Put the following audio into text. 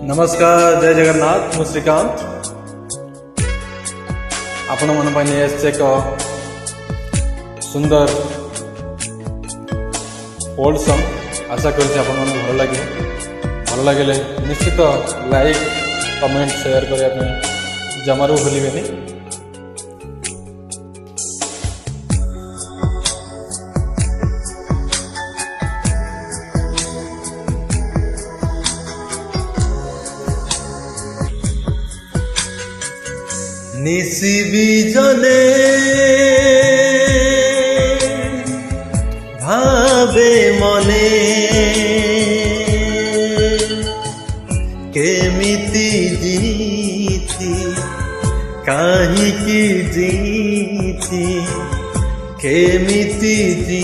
नमस्कार जय जगन्नाथ मु श्रीकांत आपण मन एक सुंदर ओल्ड सॉन्ग आशा करुँच आपण मन भल लगे निश्चित लाइक कमेंट शेयर करने जमारू भूलें। निशिबी जने भावे मने केमिति जीती काहिकी जीती केमिति जी